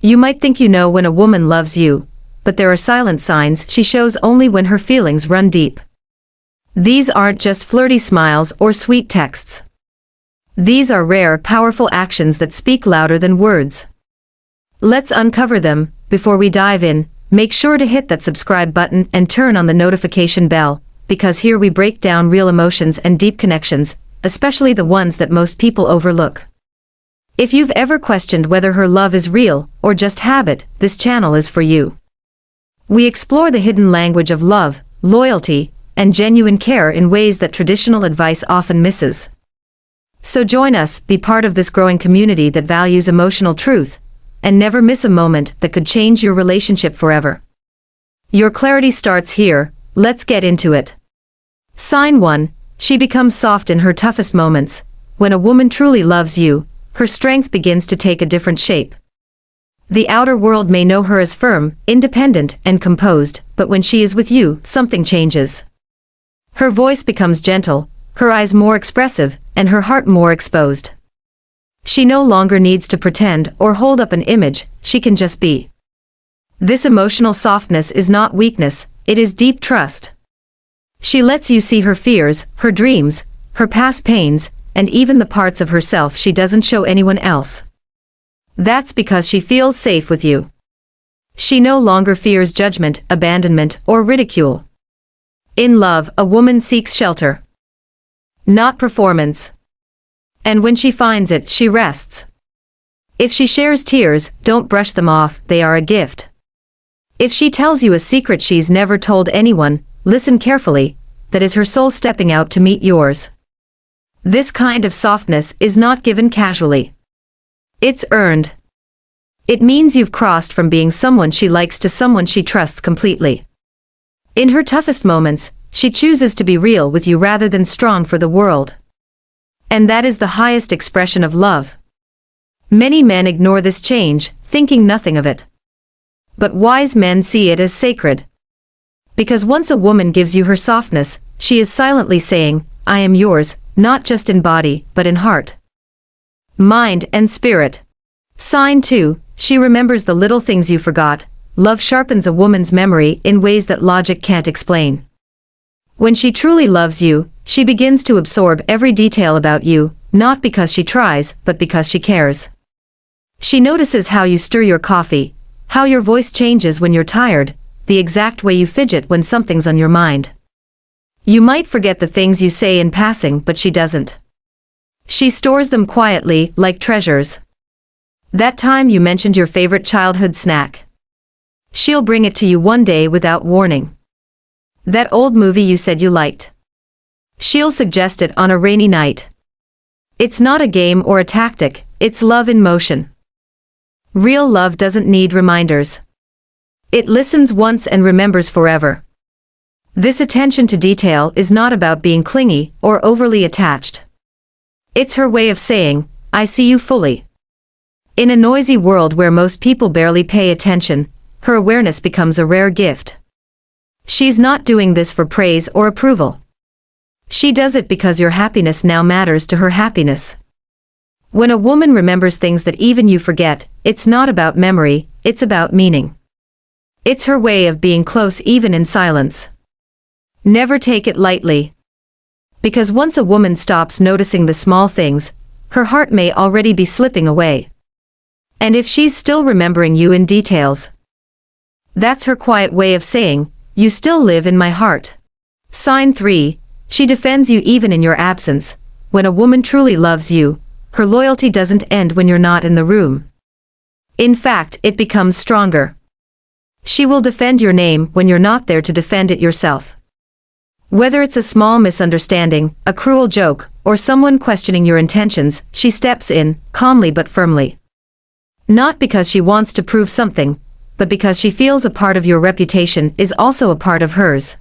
You might think you know when a woman loves you, but there are silent signs she shows only when her feelings run deep. These aren't just flirty smiles or sweet texts. These are rare, powerful actions that speak louder than words. Let's uncover them. Before we dive in, make sure to hit that subscribe button and turn on the notification bell, because here we break down real emotions and deep connections, especially the ones that most people overlook. If you've ever questioned whether her love is real or just habit, this channel is for you. We explore the hidden language of love, loyalty, and genuine care in ways that traditional advice often misses. So join us, be part of this growing community that values emotional truth, and never miss a moment that could change your relationship forever. Your clarity starts here. Let's get into it. Sign 1. She becomes soft in her toughest moments. When a woman truly loves you, her strength begins to take a different shape. The outer world may know her as firm, independent, and composed, but when she is with you, something changes. Her voice becomes gentle, her eyes more expressive, and her heart more exposed. She no longer needs to pretend or hold up an image, she can just be. This emotional softness is not weakness, it is deep trust. She lets you see her fears, her dreams, her past pains, and even the parts of herself she doesn't show anyone else. That's because she feels safe with you. She no longer fears judgment, abandonment, or ridicule. In love, a woman seeks shelter, not performance. And when she finds it, she rests. If she shares tears, don't brush them off, they are a gift. If she tells you a secret she's never told anyone, listen carefully, that is her soul stepping out to meet yours. This kind of softness is not given casually. It's earned. It means you've crossed from being someone she likes to someone she trusts completely. In her toughest moments, she chooses to be real with you rather than strong for the world. And that is the highest expression of love. Many men ignore this change, thinking nothing of it. But wise men see it as sacred. Because once a woman gives you her softness, she is silently saying, I am yours, not just in body, but in heart, mind, and spirit. Sign 2. She remembers the little things you forgot. Love sharpens a woman's memory in ways that logic can't explain. When she truly loves you, she begins to absorb every detail about you, not because she tries, but because she cares. She notices how you stir your coffee, how your voice changes when you're tired, the exact way you fidget when something's on your mind. You might forget the things you say in passing, but she doesn't. She stores them quietly, like treasures. That time you mentioned your favorite childhood snack. She'll bring it to you one day without warning. That old movie you said you liked. She'll suggest it on a rainy night. It's not a game or a tactic, it's love in motion. Real love doesn't need reminders. It listens once and remembers forever. This attention to detail is not about being clingy or overly attached. It's her way of saying, I see you fully. In a noisy world where most people barely pay attention, her awareness becomes a rare gift. She's not doing this for praise or approval. She does it because your happiness now matters to her happiness. When a woman remembers things that even you forget, it's not about memory, it's about meaning. It's her way of being close even in silence. Never take it lightly. Because once a woman stops noticing the small things, her heart may already be slipping away. And if she's still remembering you in details, that's her quiet way of saying, you still live in my heart. Sign 3. She defends you even in your absence. When a woman truly loves you, her loyalty doesn't end when you're not in the room. In fact, it becomes stronger. She will defend your name when you're not there to defend it yourself. Whether it's a small misunderstanding, a cruel joke, or someone questioning your intentions, she steps in, calmly but firmly. Not because she wants to prove something, but because she feels a part of your reputation is also a part of hers.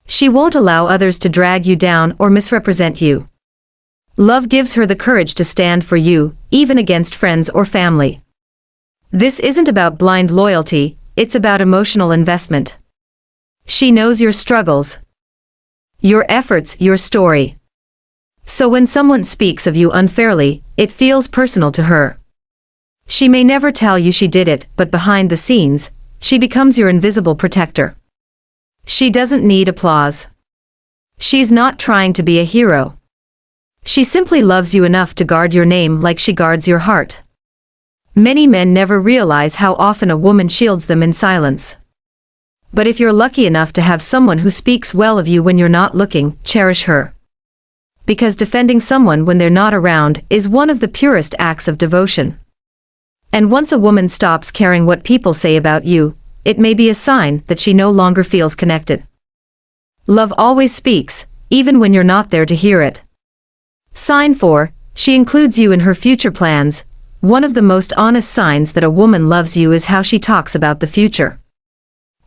She won't allow others to drag you down or misrepresent you. Love gives her the courage to stand for you, even against friends or family. This isn't about blind loyalty, it's about emotional investment. She knows your struggles, your efforts, your story. So when someone speaks of you unfairly, it feels personal to her. She may never tell you she did it, but behind the scenes, she becomes your invisible protector. She doesn't need applause. She's not trying to be a hero. She simply loves you enough to guard your name like she guards your heart. Many men never realize how often a woman shields them in silence. But if you're lucky enough to have someone who speaks well of you when you're not looking, cherish her. Because defending someone when they're not around is one of the purest acts of devotion. And once a woman stops caring what people say about you, it may be a sign that she no longer feels connected. Love always speaks, even when you're not there to hear it. Sign 4, she includes you in her future plans. One of the most honest signs that a woman loves you is how she talks about the future.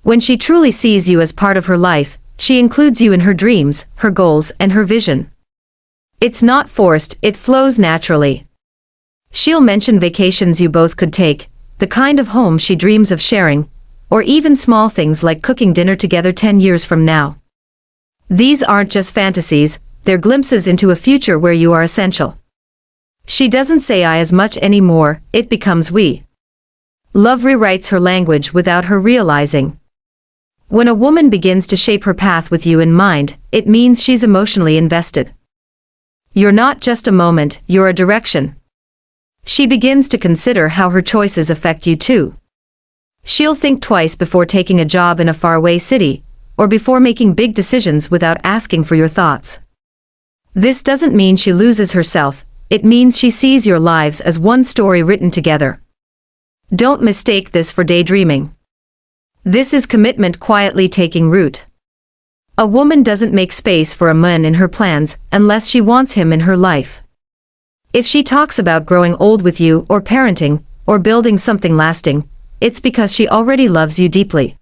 When she truly sees you as part of her life, she includes you in her dreams, her goals, and her vision. It's not forced, it flows naturally. She'll mention vacations you both could take, the kind of home she dreams of sharing, or even small things like cooking dinner together 10 years from now. These aren't just fantasies, they're glimpses into a future where you are essential. She doesn't say I as much anymore, it becomes we. Love rewrites her language without her realizing. When a woman begins to shape her path with you in mind, it means she's emotionally invested. You're not just a moment, you're a direction. She begins to consider how her choices affect you too. She'll think twice before taking a job in a faraway city, or before making big decisions without asking for your thoughts. This doesn't mean she loses herself, it means she sees your lives as one story written together. Don't mistake this for daydreaming. This is commitment quietly taking root. A woman doesn't make space for a man in her plans unless she wants him in her life. If she talks about growing old with you or parenting, or building something lasting, it's because she already loves you deeply.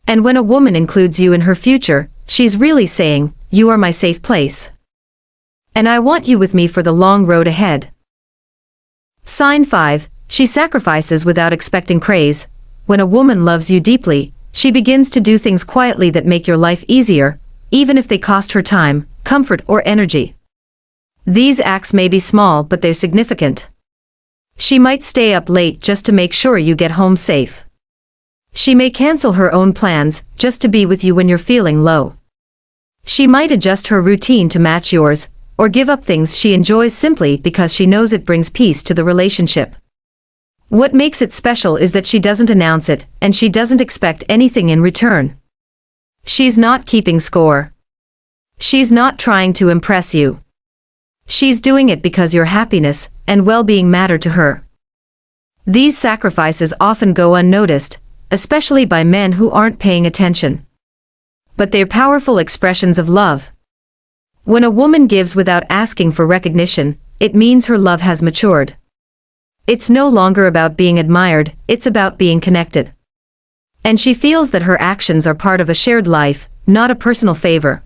And when a woman includes you in her future, she's really saying, you are my safe place. And I want you with me for the long road ahead. Sign 5, she sacrifices without expecting praise. When a woman loves you deeply, she begins to do things quietly that make your life easier, even if they cost her time, comfort, or energy. These acts may be small, but they're significant. She might stay up late just to make sure you get home safe. She may cancel her own plans just to be with you when you're feeling low. She might adjust her routine to match yours, or give up things she enjoys simply because she knows it brings peace to the relationship. What makes it special is that she doesn't announce it, and she doesn't expect anything in return. She's not keeping score. She's not trying to impress you. She's doing it because your happiness and well-being matter to her. These sacrifices often go unnoticed, especially by men who aren't paying attention. But they're powerful expressions of love. When a woman gives without asking for recognition, it means her love has matured. It's no longer about being admired, it's about being connected. And she feels that her actions are part of a shared life, not a personal favor.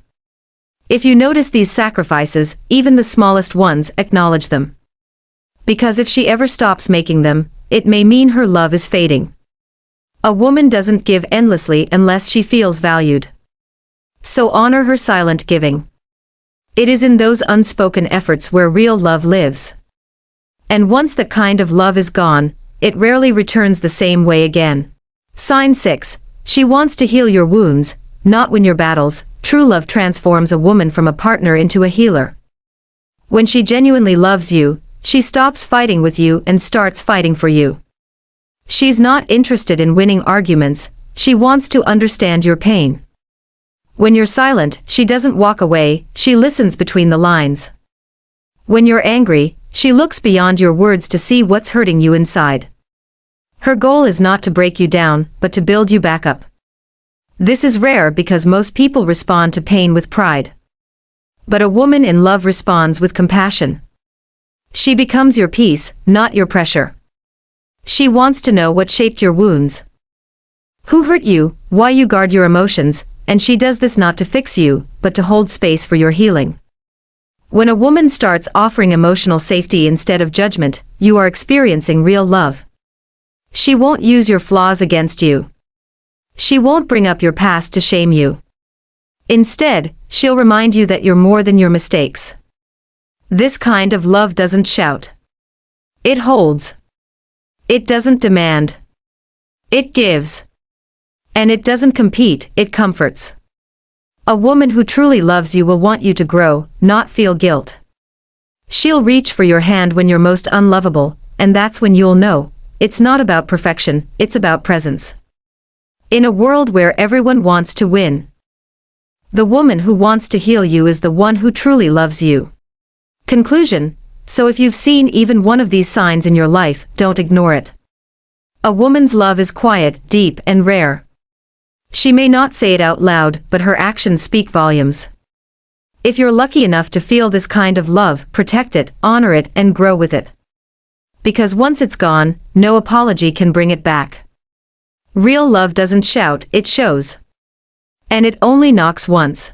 If you notice these sacrifices, even the smallest ones, acknowledge them. Because if she ever stops making them, it may mean her love is fading. A woman doesn't give endlessly unless she feels valued. So honor her silent giving. It is in those unspoken efforts where real love lives. And once that kind of love is gone, it rarely returns the same way again. Sign 6, she wants to heal your wounds, not win your battles. True love transforms a woman from a partner into a healer. When she genuinely loves you, she stops fighting with you and starts fighting for you. She's not interested in winning arguments, she wants to understand your pain. When you're silent, she doesn't walk away, she listens between the lines. When you're angry, she looks beyond your words to see what's hurting you inside. Her goal is not to break you down, but to build you back up. This is rare because most people respond to pain with pride. But a woman in love responds with compassion. She becomes your peace, not your pressure. She wants to know what shaped your wounds. Who hurt you, why you guard your emotions, and she does this not to fix you, but to hold space for your healing. When a woman starts offering emotional safety instead of judgment, you are experiencing real love. She won't use your flaws against you. She won't bring up your past to shame you. Instead, she'll remind you that you're more than your mistakes. This kind of love doesn't shout. It holds. It doesn't demand. It gives. And it doesn't compete, it comforts. A woman who truly loves you will want you to grow, not feel guilt. She'll reach for your hand when you're most unlovable, and that's when you'll know, it's not about perfection, it's about presence. In a world where everyone wants to win, the woman who wants to heal you is the one who truly loves you. Conclusion: so if you've seen even one of these signs in your life, don't ignore it. A woman's love is quiet, deep, and rare. She may not say it out loud, but her actions speak volumes. If you're lucky enough to feel this kind of love, protect it, honor it, and grow with it. Because once it's gone, no apology can bring it back. Real love doesn't shout, it shows. And it only knocks once.